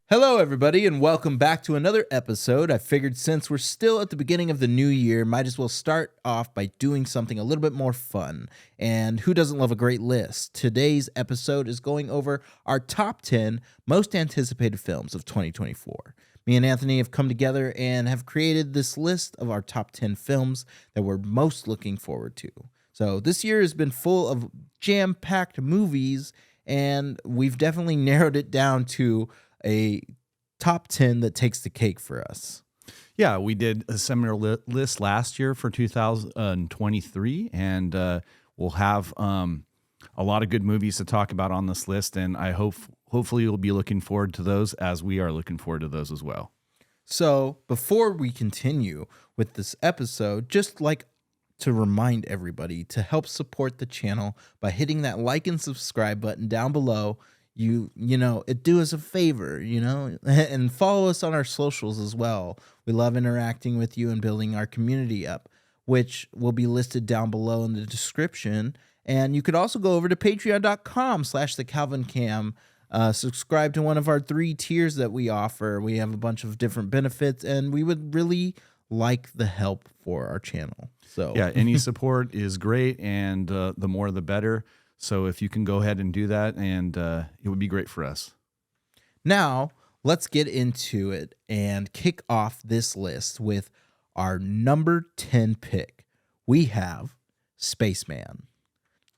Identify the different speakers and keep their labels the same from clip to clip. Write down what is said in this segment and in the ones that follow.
Speaker 1: Hello, everybody, and welcome back to another episode. I figured since we're still at the beginning of the new year, might as well start off by doing something a little bit more fun. And who doesn't love a great list? Today's episode is going over our top 10 most anticipated films of 2024. Me and Anthony have come together and have created this list of our top 10 films that we're most looking forward to. So this year has been full of jam-packed movies, and we've definitely narrowed it down to a top 10 that takes the cake for us.
Speaker 2: Yeah, we did a similar list last year for 2023, and we'll have a lot of good movies to talk about on this list, and I hopefully you'll be looking forward to those as we are looking forward to those as well.
Speaker 1: So before we continue with this episode, just like to remind everybody to help support the channel by hitting that like and subscribe button down below. You know, it do us a favor, and follow us on our socials as well. We love interacting with you and building our community up, which will be listed down below in the description. And you could also go over to patreon.com/thecalvincam, subscribe to one of our 3 tiers that we offer. We have a bunch of different benefits, and we would really like the help for our channel. So
Speaker 2: yeah, any support is great, and the more the better. So if you can go ahead and do that, and it would be great for us.
Speaker 1: Now, let's get into it and kick off this list with our number 10 pick. We have Spaceman.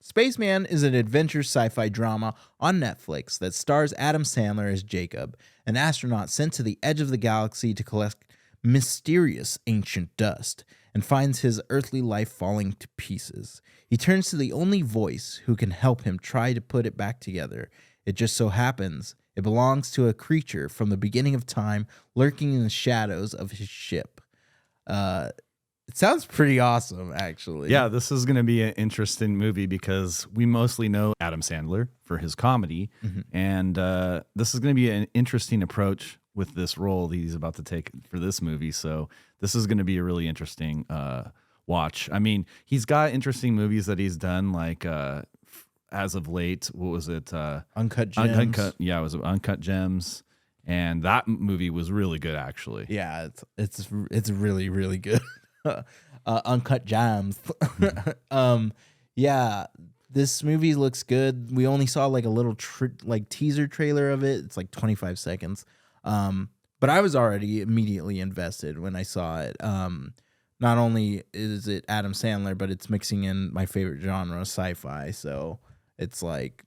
Speaker 1: Spaceman is an adventure sci-fi drama on Netflix that stars Adam Sandler as Jacob, an astronaut sent to the edge of the galaxy to collect mysterious ancient dust, and finds his earthly life falling to pieces. He turns to the only voice who can help him try to put it back together. It just so happens it belongs to a creature from the beginning of time lurking in the shadows of his ship. It sounds pretty awesome, actually.
Speaker 2: Yeah, this is going to be an interesting movie because we mostly know Adam Sandler for his comedy, and this is going to be an interesting approach with this role that he's about to take for this movie. So this is going to be a really interesting watch. I mean, he's got interesting movies that he's done, like as of late. What was it?
Speaker 1: Uncut Gems.
Speaker 2: It was Uncut Gems, and that movie was really good, actually.
Speaker 1: Yeah, it's really, really good. Uncut Gems. Yeah, this movie looks good. We only saw like a little teaser trailer of it. It's like 25 seconds. But I was already immediately invested when I saw it. Not only is it Adam Sandler, but it's mixing in my favorite genre, sci-fi. So it's like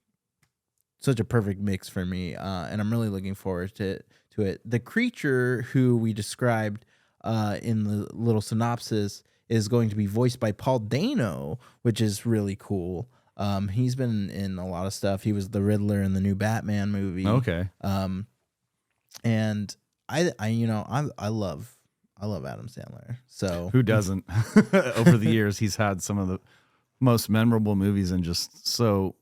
Speaker 1: such a perfect mix for me. And I'm really looking forward to it. The creature who we described in the little synopsis is going to be voiced by Paul Dano, which is really cool. He's been in a lot of stuff. He was the Riddler in the new Batman movie.
Speaker 2: Okay.
Speaker 1: And I love Adam Sandler. So
Speaker 2: who doesn't? Over the years, he's had some of the most memorable movies and just so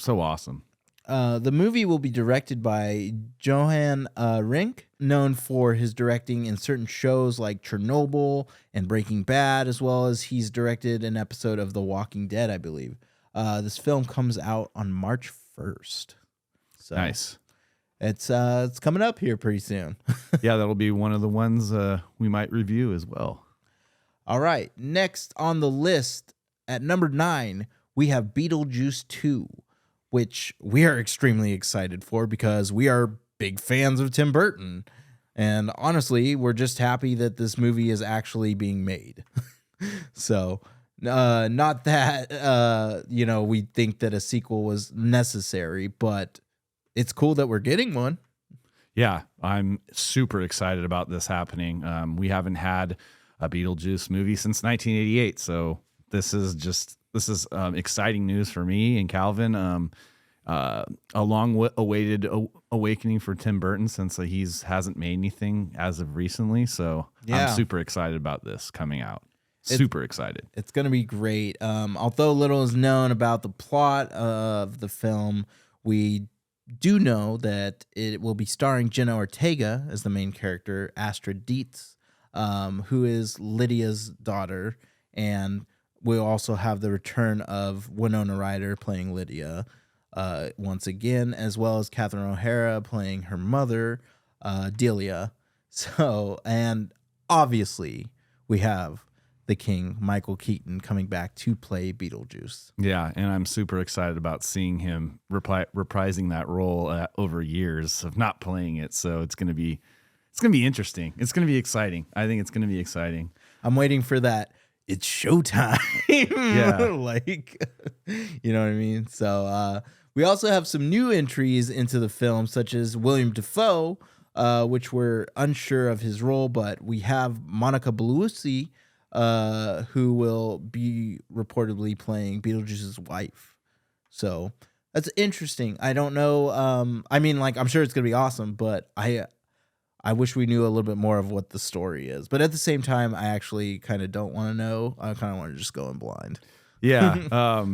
Speaker 2: awesome.
Speaker 1: The movie will be directed by Johan Rink, known for his directing in certain shows like Chernobyl and Breaking Bad, as well as he's directed an episode of The Walking Dead, I believe. This film comes out on March 1st. So
Speaker 2: nice.
Speaker 1: It's coming up here pretty soon.
Speaker 2: Yeah, that'll be one of the ones we might review as well.
Speaker 1: All right. Next on the list at number 9, we have Beetlejuice 2, which we are extremely excited for because we are big fans of Tim Burton. And honestly, we're just happy that this movie is actually being made. So, not that, we think that a sequel was necessary, but it's cool that we're getting one.
Speaker 2: Yeah, I'm super excited about this happening. We haven't had a Beetlejuice movie since 1988, so this is exciting news for me and Calvin. A long-awaited awakening for Tim Burton since he hasn't made anything as of recently. So yeah. I'm super excited about this coming out. Super excited.
Speaker 1: It's going to be great. Although little is known about the plot of the film, we do know that it will be starring Jenna Ortega as the main character, Astrid Dietz, who is Lydia's daughter, and we'll also have the return of Winona Ryder playing Lydia once again, as well as Catherine O'Hara playing her mother. Delia. So, and obviously we have the King, Michael Keaton, coming back to play Beetlejuice.
Speaker 2: Yeah, and I'm super excited about seeing him reprising that role over years of not playing it. So it's gonna be interesting. It's gonna be exciting. I think it's gonna be exciting.
Speaker 1: I'm waiting for that. It's showtime.
Speaker 2: Yeah.
Speaker 1: Like, you know what I mean? So we also have some new entries into the film, such as William Dafoe, which we're unsure of his role, but we have Monica Bellucci, who will be reportedly playing Beetlejuice's wife. So that's interesting. I don't know. I mean, like, I'm sure it's gonna be awesome, but I wish we knew a little bit more of what the story is. But at the same time, I actually kind of don't want to know. I kind of want to just go in blind.
Speaker 2: Yeah.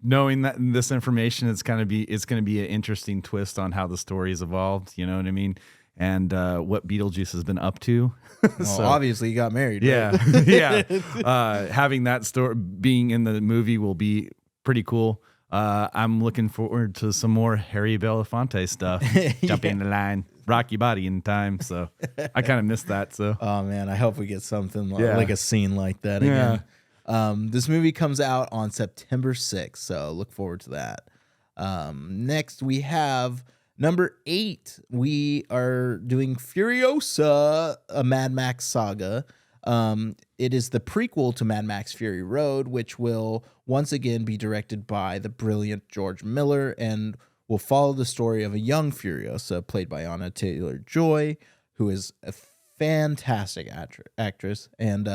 Speaker 2: Knowing that this information, it's going to be an interesting twist on how the story has evolved. You know what I mean? And what Beetlejuice has been up to.
Speaker 1: Well, obviously, he got married.
Speaker 2: Yeah,
Speaker 1: Right?
Speaker 2: yeah. Having that story being in the movie will be pretty cool. I'm looking forward to some more Harry Belafonte stuff. Jump in the line, rock your body in time. So I kind of missed that. So
Speaker 1: Oh man, I hope we get something
Speaker 2: Yeah.
Speaker 1: like a scene like that again. This movie comes out on September 6th, so look forward to that. Next, we have number 8. We are doing Furiosa, a Mad Max saga. It is the prequel to Mad Max Fury Road, which will once again be directed by the brilliant George Miller and will follow the story of a young Furiosa played by Anna Taylor-Joy, who is a fantastic actress, and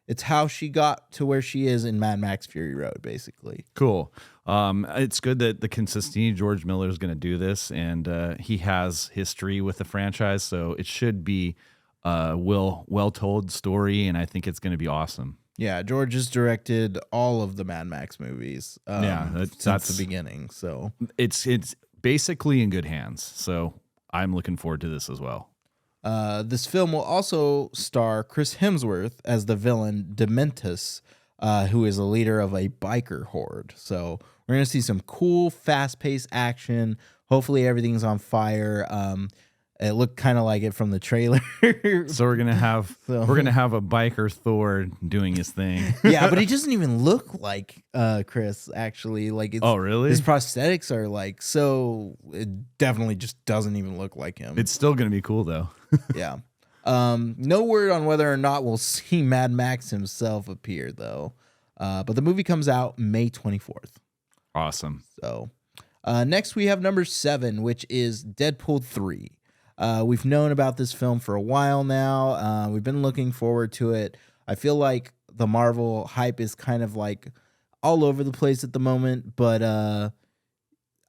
Speaker 1: it's how she got to where she is in Mad Max Fury Road, basically.
Speaker 2: cool. It's good that the consistency George Miller is going to do this, and he has history with the franchise, so it should be well told story, and I think it's going to be awesome.
Speaker 1: Yeah, George has directed all of the Mad Max movies. Since
Speaker 2: that's
Speaker 1: the beginning. So
Speaker 2: It's basically in good hands, so I'm looking forward to this as well.
Speaker 1: this film will also star Chris Hemsworth as the villain Dementus, who is a leader of a biker horde. So we're gonna see some cool, fast-paced action. Hopefully, everything's on fire. It looked kind of like it from the trailer.
Speaker 2: So we're gonna have a biker Thor doing his thing.
Speaker 1: Yeah, but he doesn't even look like Chris. Actually, like it's,
Speaker 2: Oh, really?
Speaker 1: his prosthetics are like so. It definitely just doesn't even look like him.
Speaker 2: It's still gonna be cool though.
Speaker 1: Yeah. No word on whether or not we'll see Mad Max himself appear though. But the movie comes out May 24th.
Speaker 2: Awesome.
Speaker 1: So next we have number 7, which is Deadpool 3. We've known about this film for a while now. We've been looking forward to it. I feel like the Marvel hype is kind of like all over the place at the moment, but I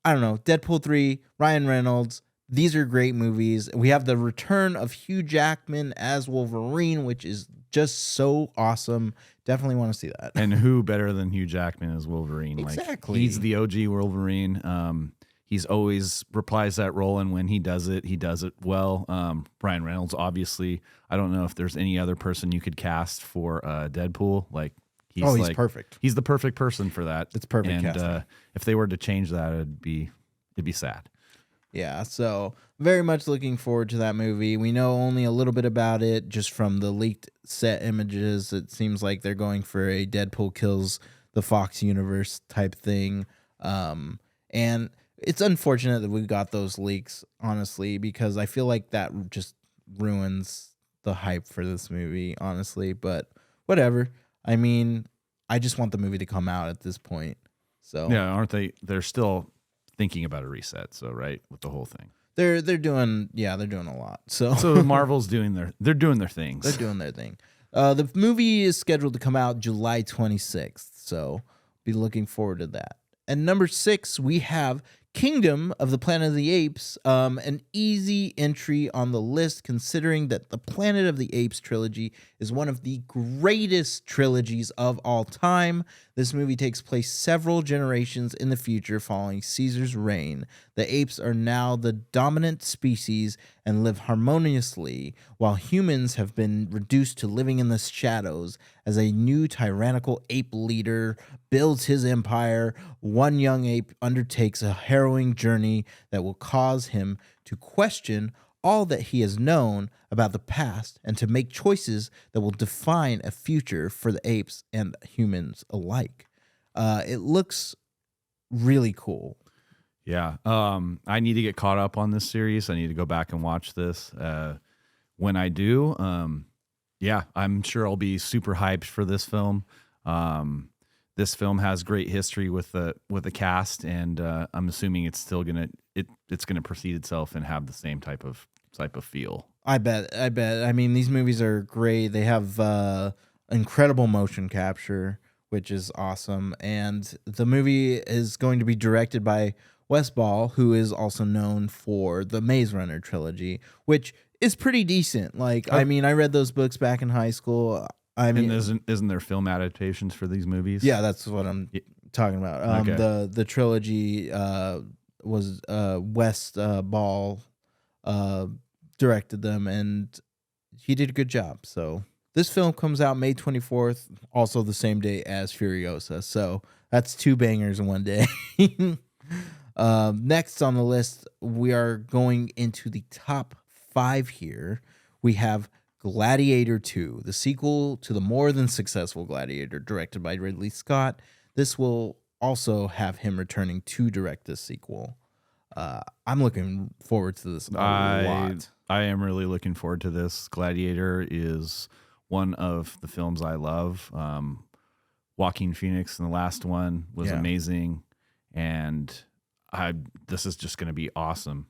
Speaker 1: don't know. Deadpool 3, Ryan Reynolds, these are great movies. We have the return of Hugh Jackman as Wolverine, which is just so awesome. Definitely want to see that.
Speaker 2: And who better than Hugh Jackman as Wolverine?
Speaker 1: Exactly.
Speaker 2: Like, he's the OG Wolverine. He's always replies that role, and when he does it well. Ryan Reynolds, obviously. I don't know if there's any other person you could cast for Deadpool. Like he's like,
Speaker 1: perfect.
Speaker 2: He's the perfect person for that.
Speaker 1: It's perfect
Speaker 2: And
Speaker 1: casting.
Speaker 2: if they were to change that, it'd be sad.
Speaker 1: Yeah, so very much looking forward to that movie. We know only a little bit about it just from the leaked set images. It seems like they're going for a Deadpool kills the Fox universe type thing. And it's unfortunate that we got those leaks, honestly, because I feel like that just ruins the hype for this movie, honestly. But whatever. I mean, I just want the movie to come out at this point. So
Speaker 2: Yeah, aren't they? They're still thinking about a reset. So right with the whole thing.
Speaker 1: they're doing a lot. So
Speaker 2: So Marvel's doing their things.
Speaker 1: they're doing their thing. The movie is scheduled to come out July 26th, so be looking forward to that. And number 6, we have Kingdom of the Planet of the Apes, an easy entry on the list considering that the Planet of the Apes trilogy is one of the greatest trilogies of all time. This movie takes place several generations in the future following Caesar's reign. The apes are now the dominant species and live harmoniously, while humans have been reduced to living in the shadows as a new tyrannical ape leader builds his empire. One young ape undertakes a harrowing journey that will cause him to question all that he has known about the past and to make choices that will define a future for the apes and humans alike. It looks really cool.
Speaker 2: Yeah. I need to get caught up on this series. I need to go back and watch this. When I do, yeah, I'm sure I'll be super hyped for this film. This film has great history with the cast, and I'm assuming it's still it's gonna proceed itself and have the same type of feel.
Speaker 1: I bet. I mean, these movies are great. They have incredible motion capture, which is awesome. And the movie is going to be directed by Wes Ball, who is also known for the Maze Runner trilogy, which is pretty decent. Like, I mean, I read those books back in high school. I mean,
Speaker 2: and isn't there film adaptations for these movies?
Speaker 1: Yeah, that's what I'm talking about.
Speaker 2: Okay.
Speaker 1: The trilogy was Wes Ball directed them, and he did a good job. So this film comes out May 24th, also the same day as Furiosa. So that's 2 bangers in one day. Next on the list, we are going into the top 5 here. We have Gladiator 2, the sequel to the more than successful Gladiator, directed by Ridley Scott. This will also have him returning to direct this sequel. I'm looking forward to this a lot.
Speaker 2: I am really looking forward to this. Gladiator is one of the films I love. Joaquin Phoenix in the last one was amazing, and this is just going to be awesome.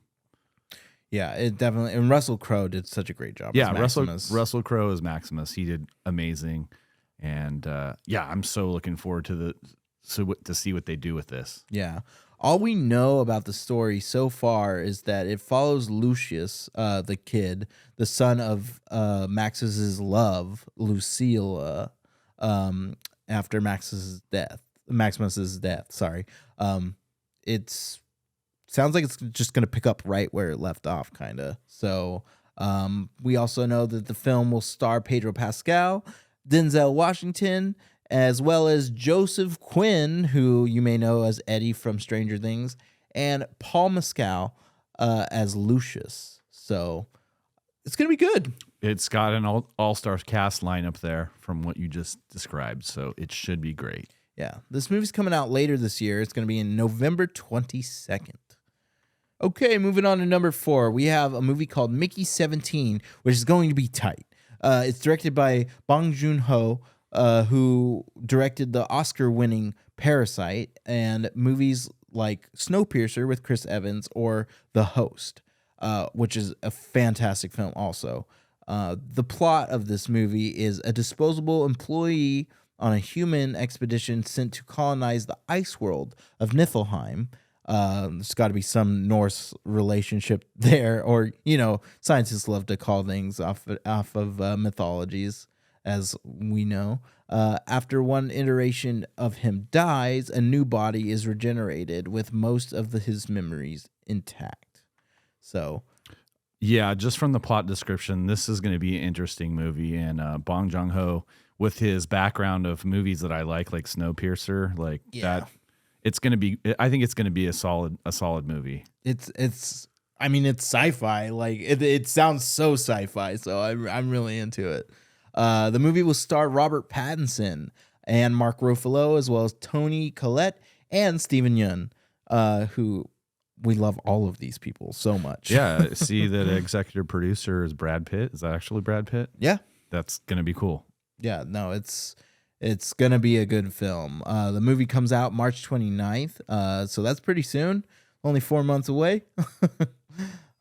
Speaker 1: Yeah, it definitely. And Russell Crowe did such a great job.
Speaker 2: Yeah,
Speaker 1: as Maximus.
Speaker 2: Russell Crowe as Maximus. He did amazing, and I'm so looking forward to see what they do with this.
Speaker 1: Yeah. All we know about the story so far is that it follows Lucius, the kid, the son of Max's love, Lucilla, after Maximus's death. Sorry. It's sounds like it's just going to pick up right where it left off, kind of. So we also know that the film will star Pedro Pascal, Denzel Washington, as well as Joseph Quinn, who you may know as Eddie from Stranger Things, and Paul Mescal as Lucius. So it's going to be good.
Speaker 2: It's got an all-star cast lineup there from what you just described, so it should be great.
Speaker 1: Yeah, this movie's coming out later this year. It's going to be in November 22nd. Okay, moving on to number 4. We have a movie called Mickey 17, which is going to be tight. It's directed by Bong Joon-ho, who directed the Oscar-winning Parasite and movies like Snowpiercer with Chris Evans or The Host, which is a fantastic film also. The plot of this movie is a disposable employee on a human expedition sent to colonize the ice world of Niflheim. There's got to be some Norse relationship there, or, scientists love to call things off of mythologies, as we know. After one iteration of him dies, a new body is regenerated with most of his memories intact. So,
Speaker 2: yeah, just from the plot description, this is going to be an interesting movie. And Bong Joon-ho, with his background of movies that I like Snowpiercer, that, it's going to be. I think it's going to be a solid movie. It's
Speaker 1: sci-fi. Like it sounds so sci-fi. So I'm really into it. The movie will star Robert Pattinson and Mark Ruffalo, as well as Toni Collette and Steven Yeun, who we love all of these people so much.
Speaker 2: Yeah, see that executive producer is Brad Pitt. Is that actually Brad Pitt?
Speaker 1: Yeah.
Speaker 2: That's going to be cool.
Speaker 1: Yeah, no, it's going to be a good film. The movie comes out March 29th, so that's pretty soon. Only 4 months away.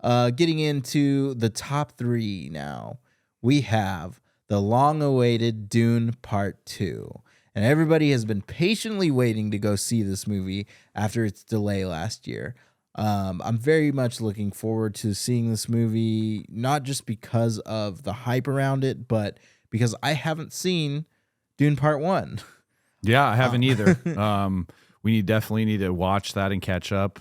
Speaker 1: Getting into the top 3 now, we have the long-awaited Dune Part 2. And everybody has been patiently waiting to go see this movie after its delay last year. I'm very much looking forward to seeing this movie, not just because of the hype around it, but because I haven't seen Dune Part 1.
Speaker 2: Yeah, I haven't either. We definitely need to watch that and catch up.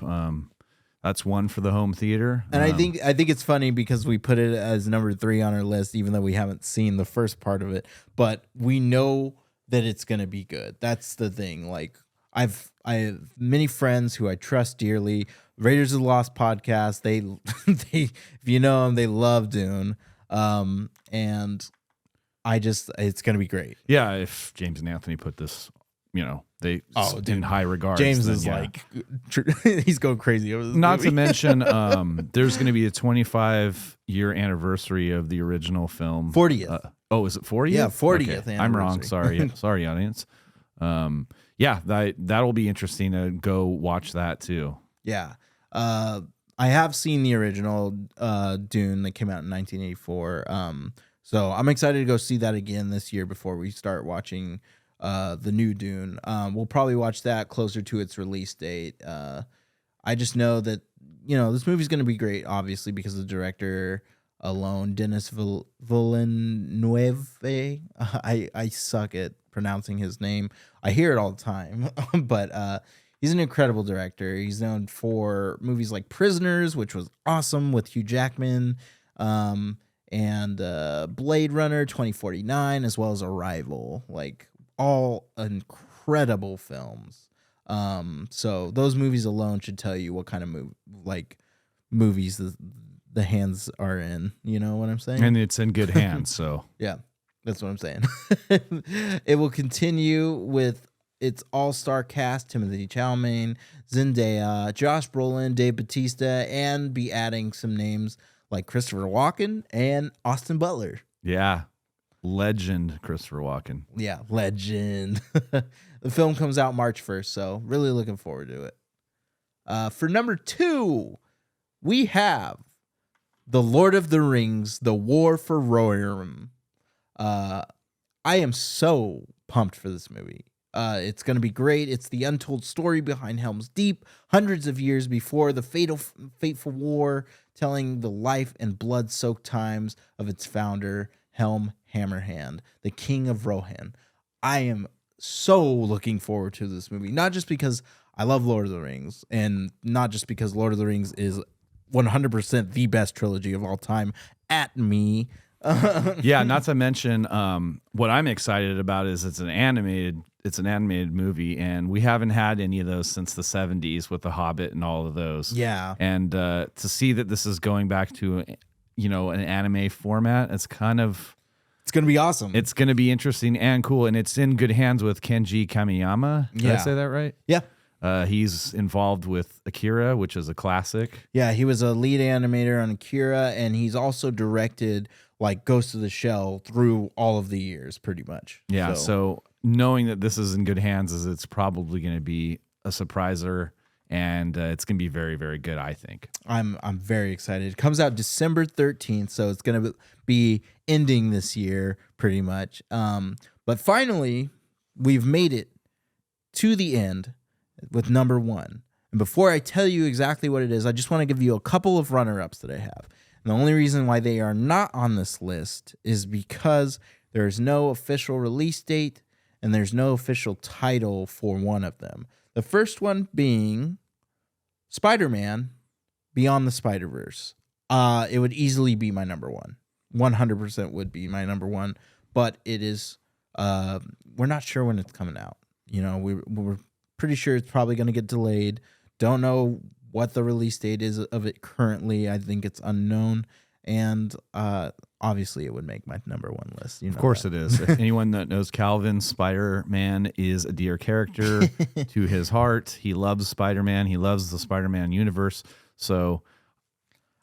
Speaker 2: That's one for the home theater.
Speaker 1: And I think it's funny because we put it as number 3 on our list, even though we haven't seen the first part of it. But we know that it's going to be good. That's the thing. Like, I have many friends who I trust dearly. Raiders of the Lost podcast. They if you know them, they love Dune. And it's gonna be great.
Speaker 2: Yeah, if James and Anthony put this, they in high regards.
Speaker 1: James
Speaker 2: then,
Speaker 1: is he's going crazy over this.
Speaker 2: Not
Speaker 1: movie.
Speaker 2: to mention, there's going to be a 25-year anniversary of the original film.
Speaker 1: 40th.
Speaker 2: Is it 40th?
Speaker 1: Yeah, 40th
Speaker 2: Okay. I'm wrong. Sorry, sorry, audience. That'll be interesting to go watch that too.
Speaker 1: Yeah. I have seen the original Dune that came out in 1984. So I'm excited to go see that again this year before we start watching the new Dune. We'll probably watch that closer to its release date. I just know that, this movie's going to be great, obviously, because the director alone, Denis Villeneuve. I suck at pronouncing his name. I hear it all the time, but he's an incredible director. He's known for movies like Prisoners, which was awesome with Hugh Jackman, and Blade Runner 2049, as well as Arrival. Like, all incredible films. So those movies alone should tell you what kind of movies the hands are in. You know what I'm saying?
Speaker 2: And it's in good hands. So
Speaker 1: yeah, that's what I'm saying. It will continue with its all-star cast: Timothée Chalamet, Zendaya, Josh Brolin, Dave Bautista, and be adding some names like Christopher Walken and Austin Butler.
Speaker 2: Yeah. Legend Christopher Walken.
Speaker 1: Yeah, legend. The film comes out March 1st, so really looking forward to it. For number 2, we have The Lord of the Rings, The War for Rohirrim. I am so pumped for this movie. It's going to be great. It's the untold story behind Helm's Deep, hundreds of years before the fateful war, telling the life and blood-soaked times of its founder, Helm Hammerhand, the King of Rohan. I am so looking forward to this movie, not just because I love Lord of the Rings, and not just because Lord of the Rings is 100% the best trilogy of all time at me.
Speaker 2: Yeah, not to mention what I'm excited about is it's an animated movie, and we haven't had any of those since the 70s with The Hobbit and all of those.
Speaker 1: Yeah.
Speaker 2: And to see that this is going back to an anime format, it's going
Speaker 1: to be awesome.
Speaker 2: It's going to be interesting and cool, and it's in good hands with Kenji Kamiyama. Did I say that right?
Speaker 1: Yeah.
Speaker 2: He's involved with Akira, which is a classic.
Speaker 1: Yeah, he was a lead animator on Akira, and he's also directed like Ghost of the Shell through all of the years, pretty much.
Speaker 2: Yeah, so knowing that this is in good hands is it's probably going to be a surpriser, and it's going to be very, very good, I think.
Speaker 1: I'm very excited. It comes out December 13th, so it's going to be ending this year pretty much. But finally, we've made it to the end with number 1. And before I tell you exactly what it is, I just want to give you a couple of runner-ups that I have. And the only reason why they are not on this list is because there is no official release date and there's no official title for one of them. The first one being Spider-Man Beyond the Spider-Verse. It would easily be my number 1. 100% would be my number 1, but it is we're not sure when it's coming out. We're pretty sure it's probably going to get delayed. Don't know what the release date is of it currently. I think it's unknown, and obviously it would make my number 1 list.
Speaker 2: Of course it is. If anyone that knows Calvin, Spider-Man is a dear character to his heart. He loves Spider-Man. He loves the Spider-Man universe. So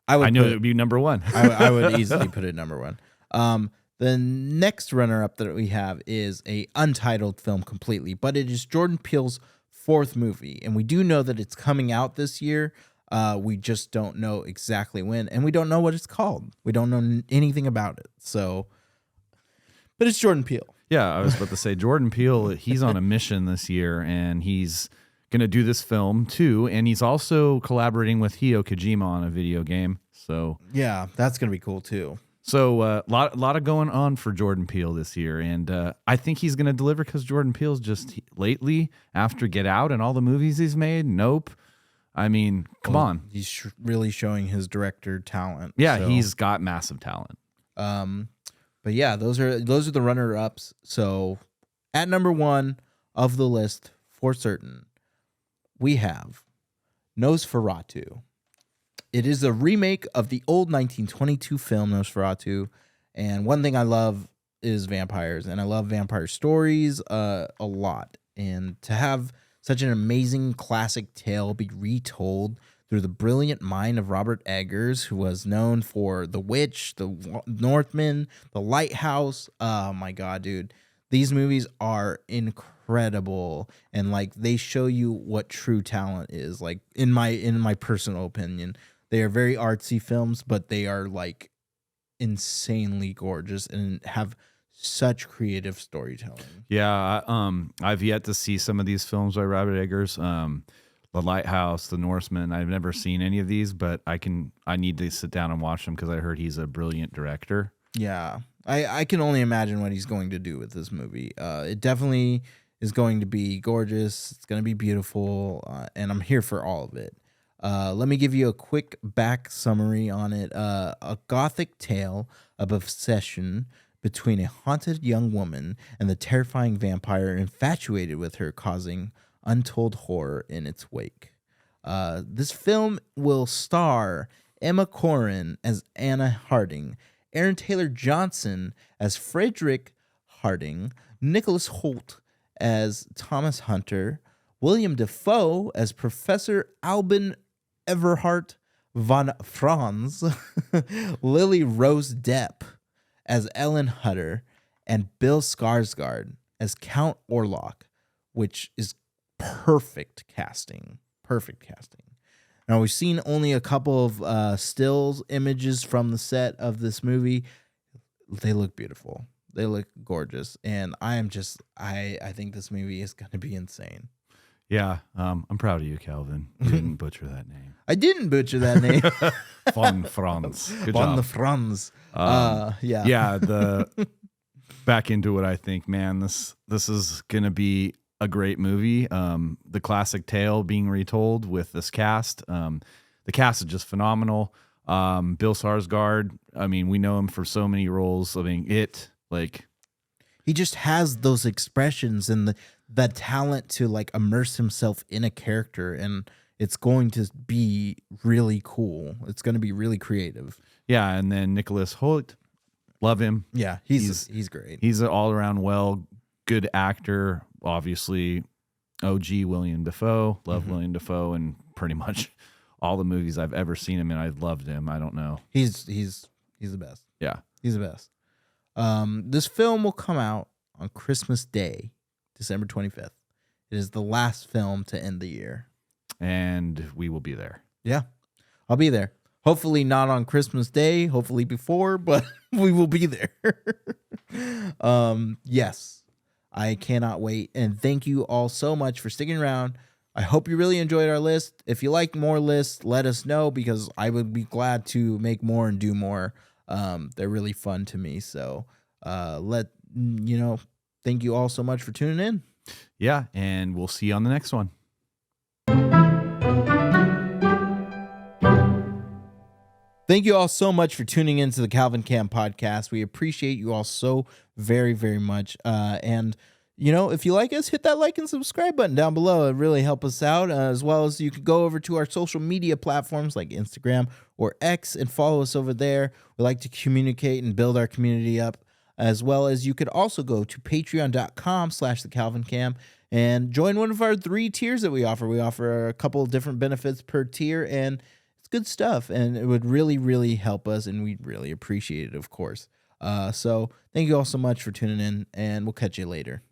Speaker 2: I know it would be number 1.
Speaker 1: I would easily put it number 1. The next runner-up that we have is a untitled film completely, but it is Jordan Peele's 4th movie, and we do know that it's coming out this year. We just don't know exactly when, and we don't know what it's called. We don't know anything about it. So, but it's Jordan Peele.
Speaker 2: Yeah, I was about to say Jordan Peele, he's on a mission this year, and he's going to do this film too, and he's also collaborating with Hideo Kojima on a video game. So
Speaker 1: yeah, that's going to be cool too.
Speaker 2: So a lot of going on for Jordan Peele this year, and I think he's going to deliver because Jordan Peele's just lately, after Get Out and all the movies he's made, Nope. I mean, come on.
Speaker 1: He's really showing his director talent.
Speaker 2: Yeah, so he's got massive talent.
Speaker 1: But yeah, those are the runner-ups. So at number 1 of the list for certain, we have Nosferatu. It is a remake of the old 1922 film Nosferatu. And one thing I love is vampires, and I love vampire stories a lot. And to have such an amazing classic tale be retold through the brilliant mind of Robert Eggers, who was known for The Witch, The Northman, The Lighthouse. Oh my God, dude. These movies are incredible, and like they show you what true talent is. Like in my personal opinion, they are very artsy films, but they are like insanely gorgeous and have such creative storytelling.
Speaker 2: Yeah, I've yet to see some of these films by Robert Eggers. The Lighthouse, The Norseman. I've never seen any of these, but I need to sit down and watch them because I heard he's a brilliant director.
Speaker 1: Yeah, I can only imagine what he's going to do with this movie. It definitely is going to be gorgeous. It's going to be beautiful, and I'm here for all of it. Let me give you a quick back summary on it. A gothic tale of obsession between a haunted young woman and the terrifying vampire infatuated with her, causing untold horror in its wake. This film will star Emma Corrin as Anna Harding, Aaron Taylor Johnson as Frederick Harding, Nicholas Hoult as Thomas Hunter, William Dafoe as Professor Albin Everhart von Franz, Lily Rose Depp as Ellen Hutter, and Bill Skarsgård as Count Orlok, which is perfect casting. Perfect casting. Now, we've seen only a couple of stills images from the set of this movie. They look beautiful. They look gorgeous. And I think this movie is going to be insane.
Speaker 2: Yeah, I'm proud of you, Calvin. You didn't butcher that name.
Speaker 1: I didn't butcher that name.
Speaker 2: Von Franz. Good
Speaker 1: Von
Speaker 2: job.
Speaker 1: the Franz.
Speaker 2: Yeah.
Speaker 1: Yeah.
Speaker 2: Back into it, I think, man, this is going to be a great movie. The classic tale being retold with this cast. The cast is just phenomenal. Bill Skarsgård, I mean, we know him for so many roles. I mean,
Speaker 1: he just has those expressions and the talent to like immerse himself in a character, and it's going to be really cool. It's going to be really creative.
Speaker 2: Yeah, and then Nicholas Hoult, love him.
Speaker 1: Yeah, he's great.
Speaker 2: He's an all-around good actor. Obviously, OG William Dafoe. Love William Dafoe, and pretty much all the movies I've ever seen him in, I loved him. I don't know.
Speaker 1: He's the best.
Speaker 2: Yeah.
Speaker 1: He's the best. This film will come out on Christmas Day, December 25th. It is the last film to end the year. And
Speaker 2: we will be there.
Speaker 1: Yeah, I'll be there. Hopefully not on Christmas Day, hopefully before, but we will be there. Yes, I cannot wait. And thank you all so much for sticking around. I hope you really enjoyed our list. If you like more lists, let us know, because I would be glad to make more and do more. They're really fun to me. So thank you all so much for tuning in.
Speaker 2: Yeah, and we'll see you on the next one.
Speaker 1: Thank you all so much for tuning into the Calvin Cam podcast. We appreciate you all so very, very much. And if you like us, hit that like and subscribe button down below. It really helps us out. As well as you can go over to our social media platforms like Instagram or X and follow us over there. We like to communicate and build our community up. As well as you could also go to patreon.com/thecalvincam and join one of our 3 tiers that we offer. We offer a couple of different benefits per tier, and it's good stuff. And it would really, really help us, and we'd really appreciate it, of course. So thank you all so much for tuning in, and we'll catch you later.